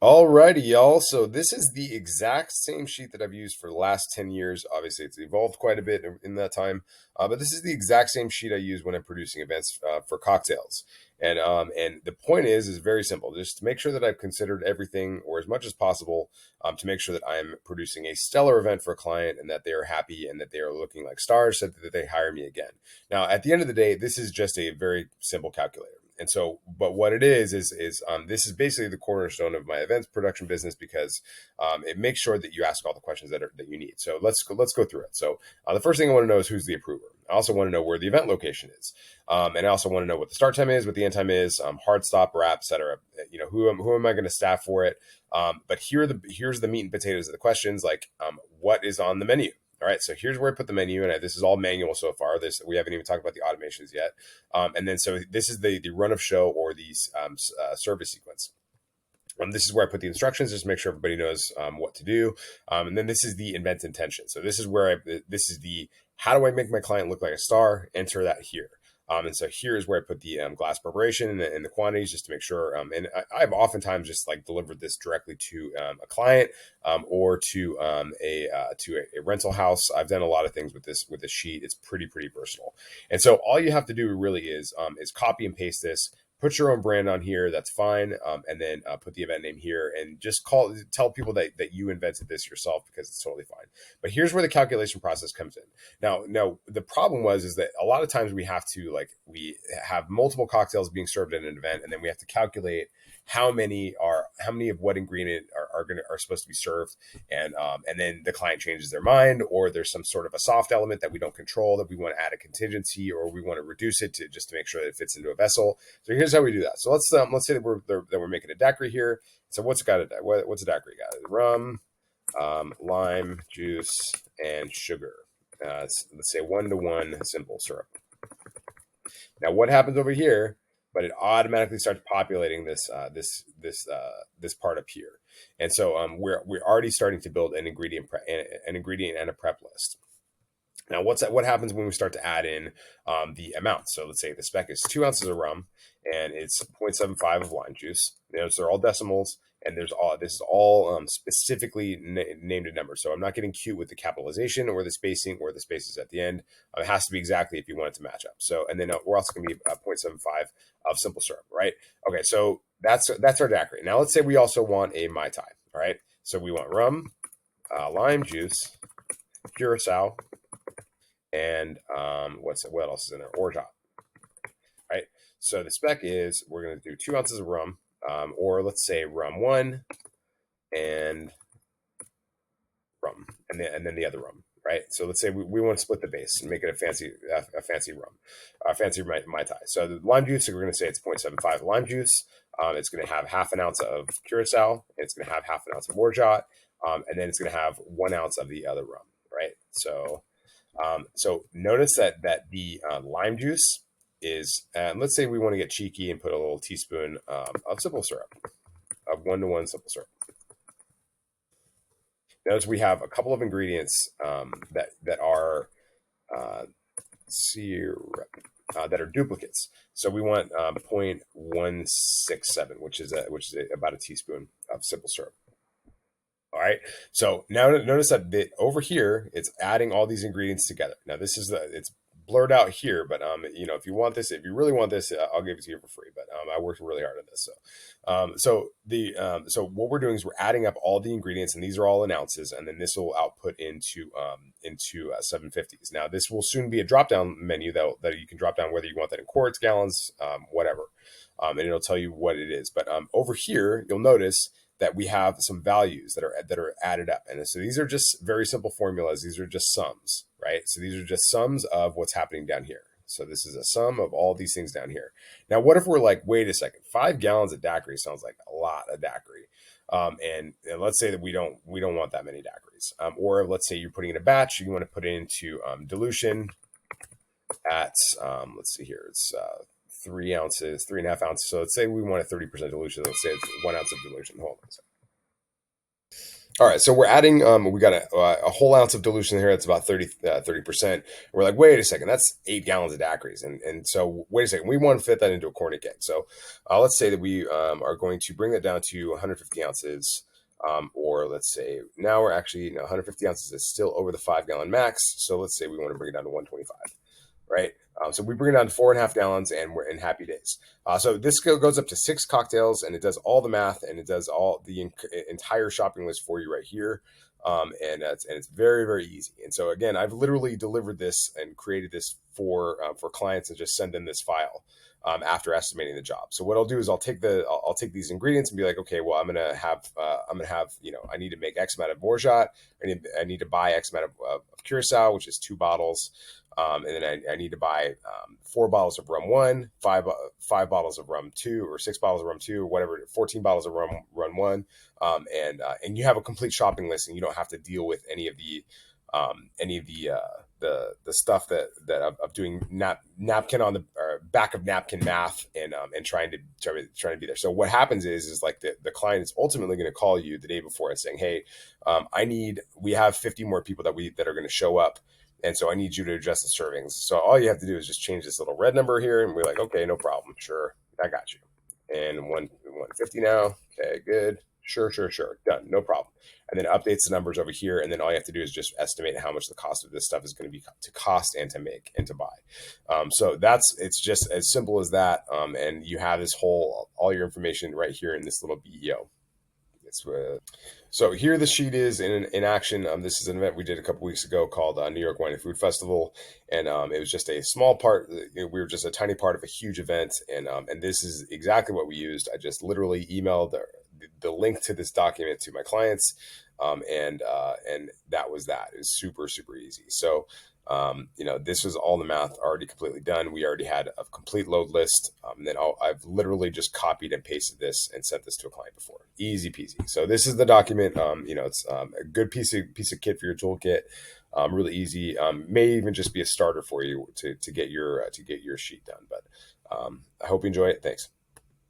Alrighty, y'all. So this is the exact same sheet that I've used for the last 10 years. Obviously, it's evolved quite a bit in that time, but this is the exact same sheet I use when I'm producing events for cocktails. And the point is very simple. Just to make sure that I've considered everything or as much as possible to make sure that I'm producing a stellar event for a client and that they are happy and that they are looking like stars so that they hire me again. Now, at the end of the day, this is just a very simple calculator. And so, but what it is this is basically the cornerstone of my events production business because it makes sure that you ask all the questions that you need. So let's go through it. So the first thing I want to know is who's the approver. I also want to know where the event location is, and I also want to know what the start time is, what the end time is, hard stop, wrap, etc. You know, who am I going to staff for it? But here's the meat and potatoes of the questions, like what is on the menu. All right, so here's where I put the menu, and this is all manual so far. This we haven't even talked about the automations yet, and then so this is the run of show or the service sequence. This is where I put the instructions just to make sure everybody knows what to do, and then this is the event intention. So this is where this is the how do I make my client look like a star? Enter that here. And so here is where I put the glass preparation and the quantities just to make sure. And I've oftentimes just like delivered this directly to a client or to a rental house. I've done a lot of things with this sheet. It's pretty versatile. And so all you have to do really is copy and paste this. Put your own brand on here. That's fine. And then put the event name here and just tell people that you invented this yourself because it's totally fine. But here's where the calculation process comes in. Now, the problem is that a lot of times we have to we have multiple cocktails being served at an event, and then we have to calculate how many of what ingredient are supposed to be served, and then the client changes their mind, or there's some sort of a soft element that we don't control that we want to add a contingency, or we want to reduce it to just to make sure that it fits into a vessel. So here's how we do that. So let's say that we're making a daiquiri here. So what's a daiquiri got? Rum, lime juice, and sugar. Let's say 1-to-1 simple syrup. Now, what happens over here? But it automatically starts populating this part up here, and so we're already starting to build an ingredient and a prep list. Now, what happens when we start to add in the amount? So let's say the spec is 2 ounces of rum and it's 0.75 of lime juice. Those are all decimals, and this is all specifically named a number. So I'm not getting cute with the capitalization or the spacing or the spaces at the end. It has to be exactly if you want it to match up. So, and then we're also going to be 0.75 of simple syrup, right? Okay, so that's our daiquiri. Now let's say we also want a Mai Tai, all right? So we want rum, lime juice, curacao, and what else is in there? Orgeat, right? So the spec is we're going to do 2 ounces of rum, or let's say rum 1 and rum, and then the other rum, right? So let's say we want to split the base and make it a fancy rum, fancy Mai Tai. So the lime juice, we're going to say it's 0.75 lime juice. It's going to have half an ounce of curacao. It's going to have half an ounce of orgeat, and then it's going to have 1 ounce of the other rum, right? So notice that the lime juice is, let's say we want to get cheeky and put a little teaspoon of simple syrup, of 1-to-1 simple syrup. Notice we have a couple of ingredients that are syrup that are duplicates. So we want 0.167, which is about a teaspoon of simple syrup. All right. So now notice that over here, it's adding all these ingredients together. Now it's blurred out here, but if you really want this, I'll give it to you for free. But I worked really hard on this. So what we're doing is we're adding up all the ingredients, and these are all in ounces, and then this will output into 750s. Now this will soon be a drop down menu that you can drop down whether you want that in quarts, gallons, whatever, and it'll tell you what it is. But over here, you'll notice that we have some values that are added up. And so these are just very simple formulas. These are just sums, right? So these are just sums of what's happening down here. So this is a sum of all these things down here. Now, what if we're like, wait a second, 5 gallons of daiquiri sounds like a lot of daiquiri. And let's say that we don't want that many daiquiris. Or let's say you're putting in a batch, you want to put it into dilution at, let's see here, it's 3 ounces, 3.5 ounces. So let's say we want a 30% dilution. Let's say it's 1 ounce of dilution. Hold on a second. All right, so we're adding. We got a whole ounce of dilution here. That's about 30%. We're like, wait a second, that's 8 gallons of daiquiris, and so wait a second, we want to fit that into a cornet keg. So let's say that we are going to bring it down to 150 ounces, or let's say now we're actually 150 ounces is still over the 5 gallon max. So let's say we want to bring it down to 125, right? So we bring it down to 4.5 gallons, and we're in happy days. So this goes up to 6 cocktails, and it does all the math, and it does all the entire shopping list for you right here. And it's very, very easy. And so again, I've literally delivered this and created this for clients, and just send them this file after estimating the job. So what I'll do is I'll take these ingredients and be like, okay, well, I'm gonna have I need to make X amount of Borjat. I need to buy X amount of Curacao, which is 2 bottles. And then I need to buy 4 bottles of rum one, five bottles of rum two, or 6 bottles of rum two, or whatever, 14 bottles of rum one, and you have a complete shopping list, and you don't have to deal with any of the stuff that of doing napkin on the back of napkin math, and trying to be there. So what happens is like the client is ultimately going to call you the day before and saying, hey, we have 50 more people that are going to show up. And so I need you to adjust the servings. So all you have to do is just change this little red number here, and we're like, okay, no problem. Sure, I got you. And 150 now. Okay, good. Sure. Done. No problem. And then it updates the numbers over here. And then all you have to do is just estimate how much the cost of this stuff is going to be to cost and to make and to buy. So it's just as simple as that. And you have all your information right here in this little BEO. So here the sheet is in action. This is an event we did a couple weeks ago called New York Wine and Food Festival, and it was just a small part. We were just a tiny part of a huge event, and this is exactly what we used. I just literally emailed the link to this document to my clients, and that was that. It was super, super easy. So this was all the math already completely done. We already had a complete load list. And then I've literally just copied and pasted this and sent this to a client before. Easy peasy. So this is the document. It's a good piece of kit for your toolkit. Really easy. May even just be a starter for you to get your sheet done. But I hope you enjoy it. Thanks.